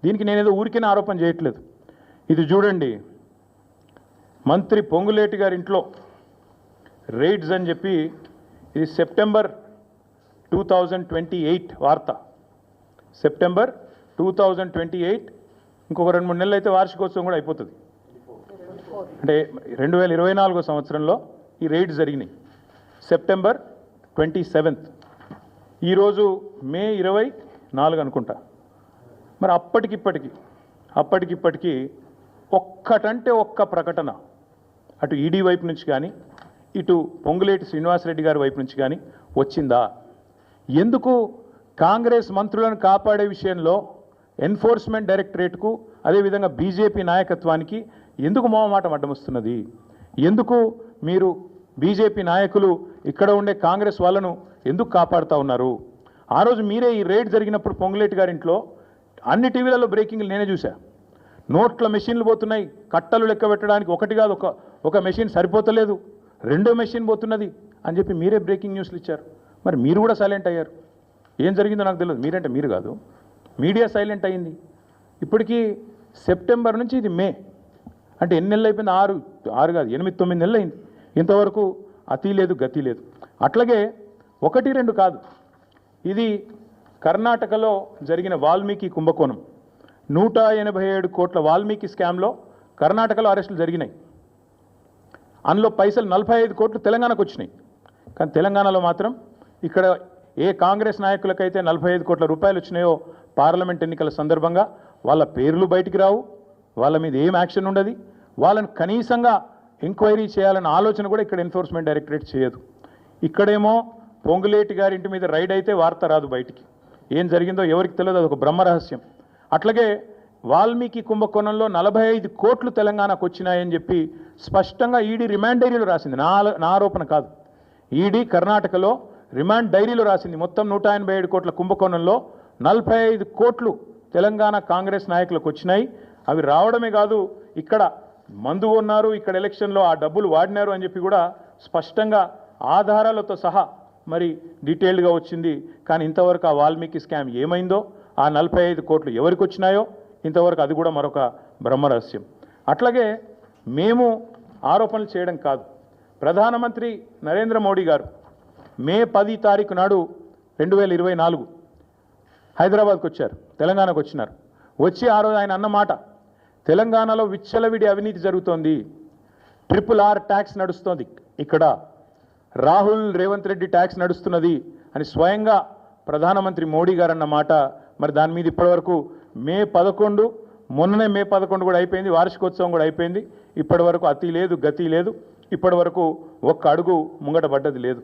దీనికి నేనేదో ఊరికే ఆరోపణ చేయట్లేదు. ఇది చూడండి, మంత్రి పొంగులేటి గారి ఇంట్లో రైడ్స్ అని చెప్పి, ఇది సెప్టెంబర్ 2028 వార్త. సెప్టెంబర్ 2028, ఇంకొక 2-3 నెలలు అయితే వార్షికోత్సవం కూడా అయిపోతుంది. అంటే 2024 సంవత్సరంలో ఈ రైడ్స్ జరిగినాయి. సెప్టెంబర్ 27, ఈరోజు మే 24 అనుకుంటా. మరి అప్పటికిప్పటికి ఒక్కటంటే ఒక్క ప్రకటన అటు ఈడీ వైపు నుంచి కానీ ఇటు పొంగులేటి శ్రీనివాసరెడ్డి గారి వైపు నుంచి కానీ వచ్చిందా? ఎందుకు కాంగ్రెస్ మంత్రులను కాపాడే విషయంలో ఎన్ఫోర్స్మెంట్ డైరెక్టరేట్కు అదేవిధంగా బీజేపీ నాయకత్వానికి ఎందుకు మొహమాటం అడ్డమొస్తున్నది? ఎందుకు మీరు బీజేపీ నాయకులు ఇక్కడ ఉండే కాంగ్రెస్ వాళ్ళను ఎందుకు కాపాడుతూ ఉన్నారు? ఆ రోజు మీరే ఈ రైడ్ జరిగినప్పుడు పొంగులేటి గారింట్లో అన్ని టీవీలలో బ్రేకింగ్లు నేనే చూసా. నోట్ల మెషిన్లు పోతున్నాయి, కట్టలు లెక్క పెట్టడానికి ఒకటి కాదు, ఒక మెషిన్ సరిపోతలేదు, 2వ మెషిన్ పోతున్నది అని చెప్పి మీరే బ్రేకింగ్ న్యూస్లు ఇచ్చారు. మరి మీరు కూడా సైలెంట్ అయ్యారు. ఏం జరిగిందో నాకు తెలియదు. మీరంటే మీరు కాదు, మీడియా సైలెంట్ అయింది. ఇప్పటికీ సెప్టెంబర్ నుంచి ఇది మే, అంటే ఎన్ని నెలలు అయిపోయింది? 6 కాదు 8-9 నెలలు అయింది. ఇంతవరకు అతి లేదు గతి లేదు. అట్లాగే 1-2 కాదు, ఇది కర్ణాటకలో జరిగిన వాల్మీకి కుంభకోణం. 187 కోట్ల వాల్మీకి స్కామ్లో కర్ణాటకలో అరెస్టులు జరిగినాయి. అందులో పైసలు 45 కోట్లు తెలంగాణకు వచ్చినాయి. కానీ తెలంగాణలో మాత్రం ఇక్కడ ఏ కాంగ్రెస్ నాయకులకైతే 45 కోట్ల రూపాయలు వచ్చినాయో పార్లమెంట్ ఎన్నికల సందర్భంగా వాళ్ళ పేర్లు బయటికి రావు, వాళ్ళ మీద ఏం యాక్షన్ ఉండదు, వాళ్ళని కనీసంగా ఎంక్వైరీ చేయాలన్న ఆలోచన కూడా ఇక్కడ ఎన్ఫోర్స్మెంట్ డైరెక్టరేట్ చేయదు. ఇక్కడేమో పొంగులేటి గారి ఇంటి మీద రైడ్ అయితే వార్త రాదు బయటికి, ఏం జరిగిందో ఎవరికి తెలియదు, అదొక బ్రహ్మరహస్యం. అట్లాగే వాల్మీకి కుంభకోణంలో 45 కోట్లు తెలంగాణకు వచ్చినాయని చెప్పి స్పష్టంగా ఈడీ రిమాండ్ డైరీలో రాసింది. నా ఆరోపణ కాదు. ఈడీ కర్ణాటకలో రిమాండ్ డైరీలో రాసింది మొత్తం 187 కోట్ల కుంభకోణంలో 45 కోట్లు తెలంగాణ కాంగ్రెస్ నాయకులకు వచ్చినాయి. అవి రావడమే కాదు, ఇక్కడ మందు ఉన్నారు, ఇక్కడ ఎలక్షన్లో ఆ డబ్బులు వాడినారు అని చెప్పి కూడా స్పష్టంగా ఆధారాలతో సహా మరి డీటెయిల్డ్గా వచ్చింది. కానీ ఇంతవరకు ఆ వాల్మీకి స్కామ్ ఏమైందో, ఆ 45 కోట్లు ఎవరికి వచ్చినాయో ఇంతవరకు అది కూడా మరొక బ్రహ్మరహస్యం. అట్లాగే మేము ఆరోపణలు చేయడం కాదు, ప్రధానమంత్రి నరేంద్ర మోడీ గారు మే 10 తారీఖు నాడు 2024 హైదరాబాద్కు వచ్చారు, తెలంగాణకు వచ్చినారు. వచ్చి ఆ రోజు ఆయన అన్నమాట, తెలంగాణలో విచ్చలవిడి అవినీతి జరుగుతోంది, RRR ట్యాక్స్ నడుస్తోంది, ఇక్కడ రాహుల్ రేవంత్ రెడ్డి ట్యాక్స్ నడుస్తున్నది అని స్వయంగా ప్రధానమంత్రి మోడీ గారు అన్నమాట. మరి దాని మీద ఇప్పటివరకు మే 11, మొన్ననే మే 11 కూడా అయిపోయింది, వార్షికోత్సవం కూడా అయిపోయింది. ఇప్పటి వరకు అతి లేదు గతి లేదు, ఇప్పటి వరకు ఒక్క అడుగు ముంగట పడ్డది లేదు.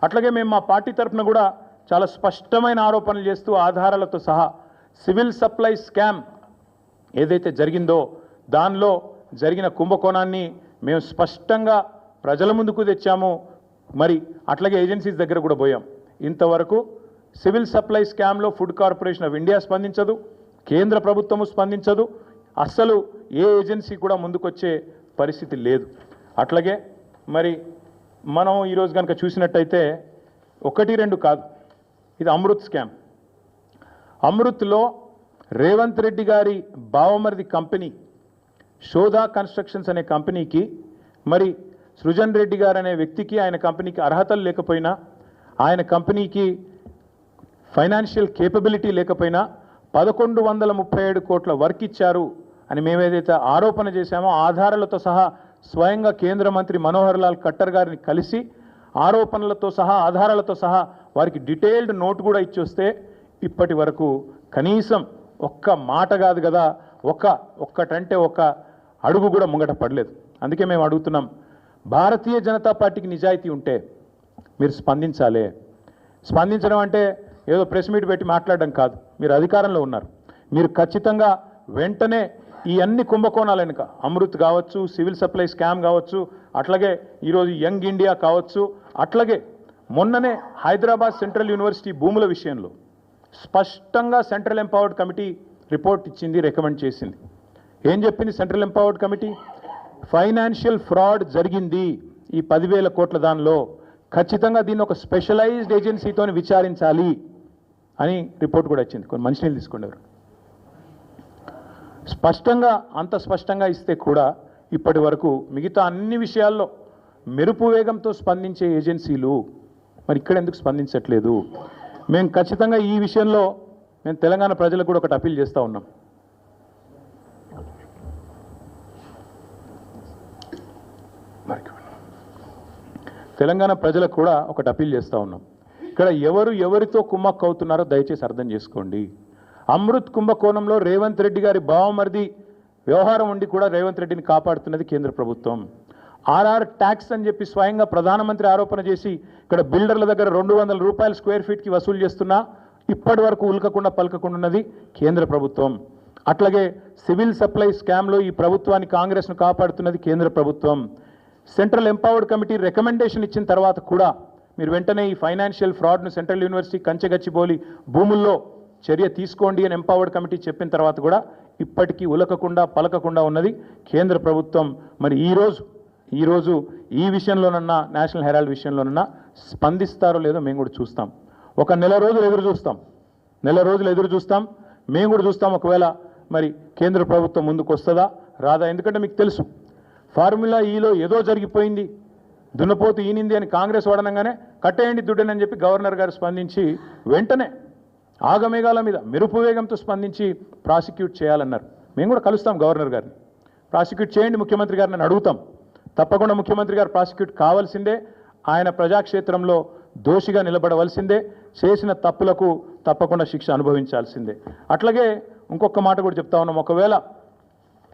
అట్లాగే మేము మా పార్టీ తరఫున కూడా చాలా స్పష్టమైన ఆరోపణలు చేస్తూ ఆధారాలతో సహా సివిల్ సప్లై స్కామ్ ఏదైతే జరిగిందో దానిలో జరిగిన కుంభకోణాన్ని మేము స్పష్టంగా ప్రజల ముందుకు తెచ్చాము. మరి అట్లాగే ఏజెన్సీస్ దగ్గర కూడా పోయాం. ఇంతవరకు సివిల్ సప్లై స్కామ్లో ఫుడ్ కార్పొరేషన్ ఆఫ్ ఇండియా స్పందించదు, కేంద్ర ప్రభుత్వము స్పందించదు, అస్సలు ఏ ఏజెన్సీ కూడా ముందుకొచ్చే పరిస్థితి లేదు. అట్లాగే మరి మనం ఈరోజు కనుక చూసినట్టయితే 1-2 కాదు, ఇది అమృత్ స్కామ్. అమృత్లో రేవంత్ రెడ్డి గారి బావమరిది కంపెనీ శోధా కన్స్ట్రక్షన్స్ అనే కంపెనీకి మరి సృజన్ రెడ్డి గారు అనే వ్యక్తికి ఆయన కంపెనీకి అర్హతలు లేకపోయినా, ఆయన కంపెనీకి ఫైనాన్షియల్ కేపబిలిటీ లేకపోయినా 1137 కోట్ల వర్క్ ఇచ్చారు అని మేమేదైతే ఆరోపణ చేశామో ఆధారాలతో సహా స్వయంగా కేంద్ర మంత్రి మనోహర్ లాల్ ఖట్టర్ గారిని కలిసి ఆరోపణలతో సహా ఆధారాలతో సహా వారికి డీటెయిల్డ్ నోట్ కూడా ఇచ్చి వస్తే ఇప్పటి వరకు కనీసం ఒక్క మాట కాదు కదా, ఒక్కటంటే ఒక్క అడుగు కూడా ముంగట పడలేదు. అందుకే మేము అడుగుతున్నాం, భారతీయ జనతా పార్టీకి నిజాయితీ ఉంటే మీరు స్పందించాలి. స్పందించడం అంటే ఏదో ప్రెస్ మీట్ పెట్టి మాట్లాడడం కాదు. మీరు అధికారంలో ఉన్నారు, మీరు ఖచ్చితంగా వెంటనే ఈ అన్ని కుంభకోణాల వెనుక అమృత్ కావచ్చు, సివిల్ సప్లై స్కామ్ కావచ్చు, అట్లాగే ఈరోజు యంగ్ ఇండియా కావచ్చు, అట్లాగే మొన్ననే హైదరాబాద్ సెంట్రల్ యూనివర్సిటీ భూముల విషయంలో స్పష్టంగా సెంట్రల్ ఎంపవర్డ్ కమిటీ రిపోర్ట్ ఇచ్చింది, రికమెండ్ చేసింది. ఏం చెప్పింది central empowered committee? Financial fraud జరిగింది ఈ 10,000 కోట్ల దానిలో, ఖచ్చితంగా దీన్ని ఒక స్పెషలైజ్డ్ ఏజెన్సీతో విచారించాలి అని రిపోర్ట్ కూడా ఇచ్చింది. కొన్ని మంచినీళ్ళు తీసుకోండి. అంత స్పష్టంగా ఇస్తే కూడా ఇప్పటి వరకు మిగతా అన్ని విషయాల్లో మెరుపు వేగంతో స్పందించే ఏజెన్సీలు మరి ఇక్కడ ఎందుకు స్పందించట్లేదు? మేము ఖచ్చితంగా ఈ విషయంలో మేము తెలంగాణ ప్రజలకు కూడా ఒకటి అపీల్ చేస్తూ ఉన్నాం. తెలంగాణ ప్రజలకు కూడా ఒకటి అపీల్ చేస్తూ ఉన్నాం. ఇక్కడ ఎవరితో కుమ్మక్కు అవుతున్నారో దయచేసి అర్థం చేసుకోండి. అమృత్ కుంభకోణంలో రేవంత్ రెడ్డి గారి బావమరిది వ్యవహారం ఉండి కూడా రేవంత్ రెడ్డిని కాపాడుతున్నది కేంద్ర ప్రభుత్వం. ఆర్ఆర్ ట్యాక్స్ అని చెప్పి స్వయంగా ప్రధానమంత్రి ఆరోపణ చేసి ఇక్కడ బిల్డర్ల దగ్గర 200 రూపాయలు స్క్వేర్ ఫీట్కి వసూలు చేస్తున్నా ఇప్పటి వరకు ఉల్కకుండా పలకకుండా ఉన్నది కేంద్ర ప్రభుత్వం. అట్లాగే సివిల్ సప్లై స్కామ్లో ఈ ప్రభుత్వాన్ని కాంగ్రెస్ను కాపాడుతున్నది కేంద్ర ప్రభుత్వం. సెంట్రల్ ఎంపవర్డ్ కమిటీ రికమెండేషన్ ఇచ్చిన తర్వాత కూడా మీరు వెంటనే ఈ ఫైనాన్షియల్ ఫ్రాడ్ను సెంట్రల్ యూనివర్సిటీ కంచెగచ్చిబౌలి భూముల్లో చర్య తీసుకోండి అని ఎంపవర్డ్ కమిటీ చెప్పిన తర్వాత కూడా ఇప్పటికీ ఉలకకుండా పలకకుండా ఉన్నది కేంద్ర ప్రభుత్వం. మరి ఈరోజు ఈ విషయంలోనన్నా నేషనల్ హెరాల్డ్ విషయంలోనన్నా స్పందిస్తారో లేదో మేము కూడా చూస్తాం. ఒక నెల రోజులు ఎదురు చూస్తాం. మేము కూడా చూస్తాం ఒకవేళ మరి కేంద్ర ప్రభుత్వం ముందుకు వస్తుందా రాదా. ఎందుకంటే మీకు తెలుసు ఫార్ములా ఈలో ఏదో జరిగిపోయింది, దున్నపోతు ఈనింది అని కాంగ్రెస్ వాడనంగానే కట్టేయండి దుడ్డనని చెప్పి గవర్నర్ గారు స్పందించి వెంటనే ఆగమేఘాల మీద మెరుపు వేగంతో స్పందించి ప్రాసిక్యూట్ చేయాలన్నారు. మేము కూడా కలుస్తాం గవర్నర్ గారిని, ప్రాసిక్యూట్ చేయండి ముఖ్యమంత్రి గారిని అని అడుగుతాం. తప్పకుండా ముఖ్యమంత్రి గారు ప్రాసిక్యూట్ కావాల్సిందే, ఆయన ప్రజాక్షేత్రంలో దోషిగా నిలబడవలసిందే, చేసిన తప్పులకు తప్పకుండా శిక్ష అనుభవించాల్సిందే. అట్లాగే ఇంకొక మాట కూడా చెప్తా ఉన్నాం, ఒకవేళ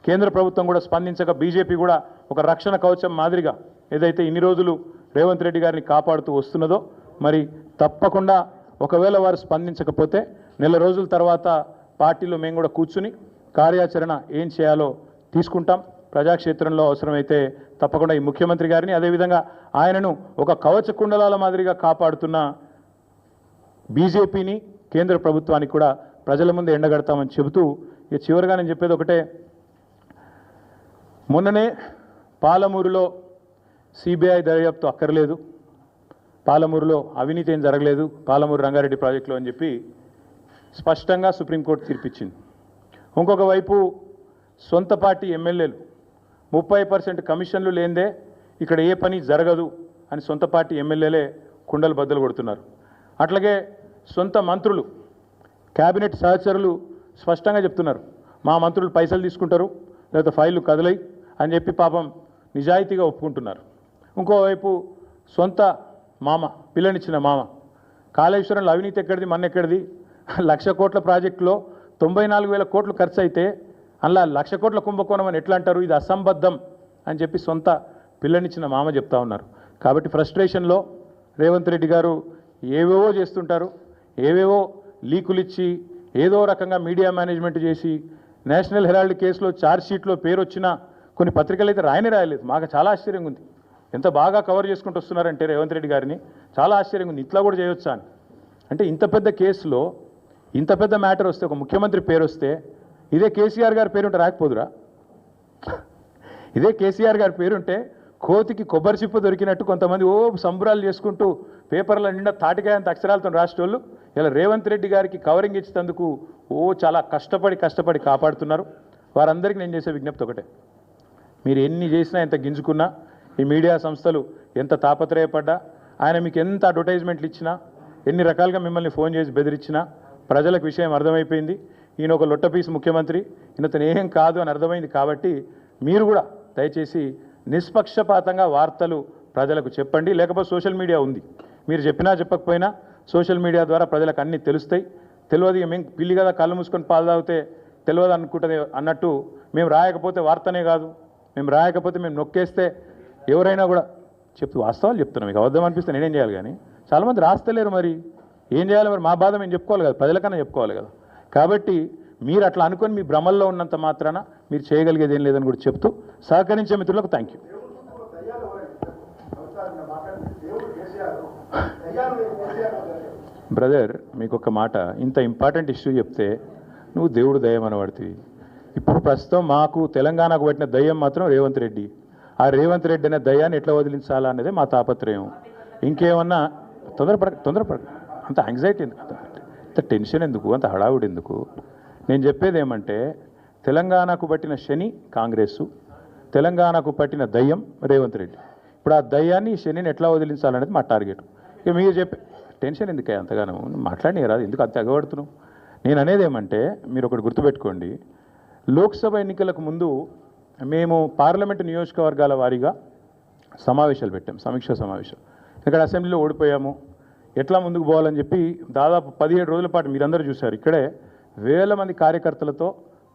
కేంద్ర ప్రభుత్వం కూడా స్పందించక బీజేపీ కూడా ఒక రక్షణ కవచం మాదిరిగా ఏదైతే ఇన్ని రోజులు రేవంత్ రెడ్డి గారిని కాపాడుతూ వస్తున్నదో మరి తప్పకుండా ఒకవేళ వారు స్పందించకపోతే నెల రోజుల తర్వాత పార్టీలో మేము కూడా కూర్చుని కార్యాచరణ ఏం చేయాలో తీసుకుంటాం. ప్రజాక్షేత్రంలో అవసరమైతే తప్పకుండా ఈ ముఖ్యమంత్రి గారిని అదేవిధంగా ఆయనను ఒక కవచ కుండలాల మాదిరిగా కాపాడుతున్న బీజేపీని కేంద్ర ప్రభుత్వానికి కూడా ప్రజల ముందు ఎండగడతామని చెబుతూ ఇక చివరిగా నేను చెప్పేది ఒకటే, మొన్ననే పాలమూరులో సిబిఐ దర్యాప్తు అక్కర్లేదు, పాలమూరులో అవినీతి ఏం జరగలేదు పాలమూరు రంగారెడ్డి ప్రాజెక్టులో అని చెప్పి స్పష్టంగా సుప్రీంకోర్టు తీర్పిచ్చింది. ఇంకొక వైపు సొంత పార్టీ ఎమ్మెల్యేలు 30% కమిషన్లు లేందే ఇక్కడ ఏ పని జరగదు అని సొంత పార్టీ ఎమ్మెల్యేలే కుండలు బద్దలు కొడుతున్నారు. అట్లాగే సొంత మంత్రులు క్యాబినెట్ సహచరులు స్పష్టంగా చెప్తున్నారు, మా మంత్రులు పైసలు తీసుకుంటారు లేకపోతే ఫైళ్ళు కదలై అని చెప్పి పాపం నిజాయితీగా ఒప్పుకుంటున్నారు. ఇంకోవైపు సొంత మామ పిల్లనిచ్చిన మామ కాళేశ్వరంలో అవినీతి ఎక్కడిది మన్నెక్కడిది, 1,00,000 కోట్ల ప్రాజెక్టులో 94,000 కోట్లు ఖర్చు అయితే అలా 1,00,000 కోట్ల కుంభకోణం అని ఎట్లా అంటారు, ఇది అసంబద్ధం అని చెప్పి సొంత పిల్లనిచ్చిన మామ చెప్తా ఉన్నారు. కాబట్టి ఫ్రస్ట్రేషన్లో రేవంత్ రెడ్డి గారు ఏవేవో చేస్తుంటారు, ఏవేవో లీకులు ఇచ్చి ఏదో రకంగా మీడియా మేనేజ్మెంట్ చేసి నేషనల్ హెరాల్డ్ కేసులో ఛార్జ్షీట్లో పేరు వచ్చిన కొన్ని పత్రికలు అయితే రాయలేదు. మాకు చాలా ఆశ్చర్యంగా ఉంది, ఎంత బాగా కవర్ చేసుకుంటూ వస్తున్నారంటే రేవంత్ రెడ్డి గారిని చాలా ఆశ్చర్యంగా ఉంది, ఇట్లా కూడా చేయొచ్చా అని. అంటే ఇంత పెద్ద కేసులో ఇంత పెద్ద మ్యాటర్ వస్తే ఒక ముఖ్యమంత్రి పేరు వస్తే ఇదే కేసీఆర్ గారి పేరుంటే రాకపోదురా? ఇదే కేసీఆర్ గారి పేరుంటే కోతికి కొబ్బరి చిప్ప దొరికినట్టు కొంతమంది సంబరాలు చేసుకుంటూ పేపర్ల నిండా తాటికాయంత అక్షరాలతో రాసేటోళ్ళు ఇలా రేవంత్ రెడ్డి గారికి కవరింగ్ ఇచ్చేందుకు చాలా కష్టపడి కాపాడుతున్నారు. వారందరికీ నేను చేసే విజ్ఞప్తి ఒకటే, మీరు ఎన్ని చేసినా ఎంత గింజుకున్నా ఈ మీడియా సంస్థలు ఎంత తాపత్రయపడ్డా ఆయన మీకు ఎంత అడ్వర్టైజ్మెంట్లు ఇచ్చినా ఎన్ని రకాలుగా మిమ్మల్ని ఫోన్ చేసి బెదిరించినా ప్రజలకు విషయం అర్థమైపోయింది. ఈయన ఒక లొట్టపీసు ముఖ్యమంత్రి, ఈయనతను ఏం కాదు అని అర్థమైంది. కాబట్టి మీరు కూడా దయచేసి నిష్పక్షపాతంగా వార్తలు ప్రజలకు చెప్పండి. లేకపోతే సోషల్ మీడియా ఉంది, మీరు చెప్పినా చెప్పకపోయినా సోషల్ మీడియా ద్వారా ప్రజలకు అన్నీ తెలుస్తాయి. తెలియదు మేము పిల్లి కదా కళ్ళు మూసుకొని పాలు తాగితే తెలియదు అనుకుంటుంది అన్నట్టు మేము రాయకపోతే వార్తనే కాదు, మేము రాయకపోతే మేము నొక్కేస్తే ఎవరైనా కూడా వాస్తవాలు చెప్తున్నాం. మీకు అబద్ధం అనిపిస్తే నేనేం చేయాలి, కానీ చాలామంది రాస్తలేరు. మరి ఏం చేయాలి? మరి మా బాధ మేము చెప్పుకోవాలి కదా, ప్రజలకన్నా చెప్పుకోవాలి కదా. కాబట్టి మీరు అట్లా అనుకొని మీ భ్రమల్లో ఉన్నంత మాత్రాన మీరు చేయగలిగేది ఏం లేదని కూడా చెప్తూ సహకరించే మిత్రులకు థ్యాంక్ యూ. బ్రదర్, మీకు ఒక మాట, ఇంత ఇంపార్టెంట్ ఇష్యూ చెప్తే నువ్వు దేవుడు దయ్యం అనబడుతుంది. ఇప్పుడు ప్రస్తుతం మాకు తెలంగాణకు పట్టిన దయ్యం మాత్రం రేవంత్ రెడ్డి. ఆ రేవంత్ రెడ్డి అనే దయ్యాన్ని ఎట్లా వదిలించాలా అనేది మా తాపత్రయం. ఇంకేమన్నా తొందరపడ అంత యాంగ్జైటీ ఎందుకు, అంత టెన్షన్ ఎందుకు, అంత హడావుడి ఎందుకు? నేను చెప్పేది ఏమంటే తెలంగాణకు పట్టిన శని కాంగ్రెసు, తెలంగాణకు పట్టిన దయ్యం రేవంత్ రెడ్డి. ఇప్పుడు ఆ దయ్యాన్ని శనిని ఎట్లా వదిలించాలనేది మా టార్గెట్. ఇక మీరు చెప్పే టెన్షన్ ఎందుకు అంతగానో మాట్లాడి రాదు, ఎందుకు అంత ఎగబడుతున్నావు? నేను అనేది ఏమంటే మీరు ఒకటి గుర్తుపెట్టుకోండి, లోక్సభ ఎన్నికలకు ముందు మేము పార్లమెంటు నియోజకవర్గాల వారీగా సమావేశాలు పెట్టాం, సమీక్షా సమావేశం. ఇక్కడ అసెంబ్లీలో ఓడిపోయాము, ఎట్లా ముందుకు పోవాలని చెప్పి దాదాపు 17 రోజుల పాటు మీరందరూ చూశారు. ఇక్కడే వేల మంది కార్యకర్తలతో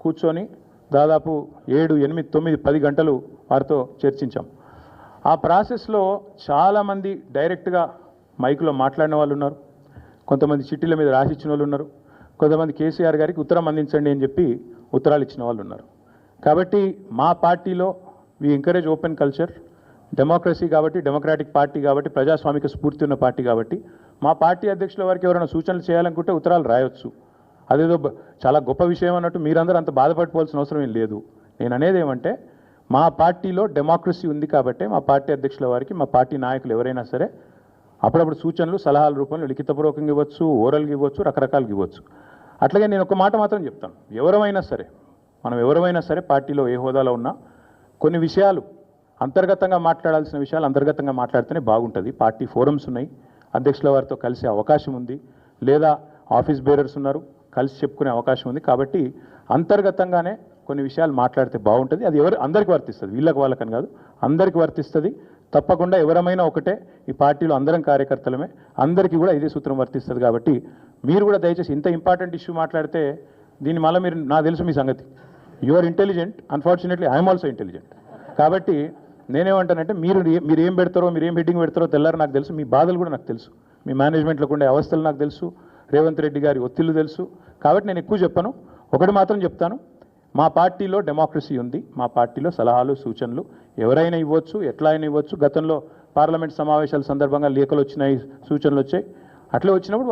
కూర్చొని దాదాపు 7, 8, 9, 10 గంటలు వారితో చర్చించాం. ఆ ప్రాసెస్లో చాలామంది డైరెక్ట్గా మైకులో మాట్లాడిన వాళ్ళు ఉన్నారు, కొంతమంది చిట్టీల మీద రాసిచ్చిన వాళ్ళు ఉన్నారు, కొంతమంది కేసీఆర్ గారికి ఉత్తరం అందించండి అని చెప్పి ఉత్తరాలు ఇచ్చిన వాళ్ళు ఉన్నారు. కాబట్టి మా పార్టీలో we encourage open culture, democracy కాబట్టి, డెమోక్రాటిక్ పార్టీ కాబట్టి, ప్రజాస్వామిక స్ఫూర్తి ఉన్న పార్టీ కాబట్టి మా పార్టీ అధ్యక్షుల వారికి ఎవరైనా సూచనలు చేయాలనుకుంటే ఉత్తరాలు రాయొచ్చు. అదేదో చాలా గొప్ప విషయం అన్నట్టు మీరందరూ అంత బాధపడిపోవాల్సిన అవసరం ఏం లేదు. నేను అనేది ఏమంటే మా పార్టీలో డెమోక్రసీ ఉంది కాబట్టి మా పార్టీ అధ్యక్షుల వారికి మా పార్టీ నాయకులు ఎవరైనా సరే అప్పుడప్పుడు సూచనలు సలహాల రూపంలో లిఖితపూర్వకంగా ఇవ్వచ్చు, ఓరల్గా ఇవ్వచ్చు, రకరకాలుగా ఇవ్వచ్చు. అట్లాగే నేను ఒక మాట మాత్రం చెప్తాను, మనం ఎవరైనా సరే పార్టీలో ఏ హోదాలో ఉన్నా కొన్ని విషయాలు అంతర్గతంగా మాట్లాడాల్సిన విషయాలు అంతర్గతంగా మాట్లాడితేనే బాగుంటుంది. పార్టీ ఫోరమ్స్ ఉన్నాయి, అధ్యక్షుల వారితో కలిసే అవకాశం ఉంది, లేదా ఆఫీస్ బేరర్స్ ఉన్నారు, కలిసి చెప్పుకునే అవకాశం ఉంది. కాబట్టి అంతర్గతంగానే కొన్ని విషయాలు మాట్లాడితే బాగుంటుంది. అది అందరికీ వర్తిస్తుంది, వీళ్ళకి వాళ్ళకని కాదు, అందరికీ వర్తిస్తుంది. తప్పకుండా ఎవరమైనా ఒకటే, ఈ పార్టీలో అందరం కార్యకర్తలమే, అందరికీ కూడా ఇదే సూత్రం వర్తిస్తుంది. కాబట్టి మీరు కూడా దయచేసి ఇంత ఇంపార్టెంట్ ఇష్యూ మాట్లాడితే దీని మళ్ళీ మీరు, నాకు తెలుసు మీ సంగతి, you are intelligent, unfortunately I'm also intelligent. కాబట్టి నేనేమంటానంటే మీరు ఏం పెడతారో, మీరు ఏం హెడ్డింగ్ పెడతారో తెల్లారు నాకు తెలుసు, మీ బాధలు కూడా నాకు తెలుసు, మీ మేనేజ్మెంట్లోకి ఉండే అవస్థలు నాకు తెలుసు, రేవంత్ రెడ్డి గారి ఒత్తిళ్లు తెలుసు. కాబట్టి నేను ఎక్కువ చెప్పను, ఒకటి మాత్రం చెప్తాను, మా పార్టీలో డెమోక్రసీ ఉంది, మా పార్టీలో సలహాలు సూచనలు ఎవరైనా ఇవ్వచ్చు, ఎట్లా అయినా ఇవ్వచ్చు. గతంలో పార్లమెంట్ సమావేశాల సందర్భంగా లేఖలు వచ్చినాయి, సూచనలు వచ్చాయి, అట్లా వచ్చినప్పుడు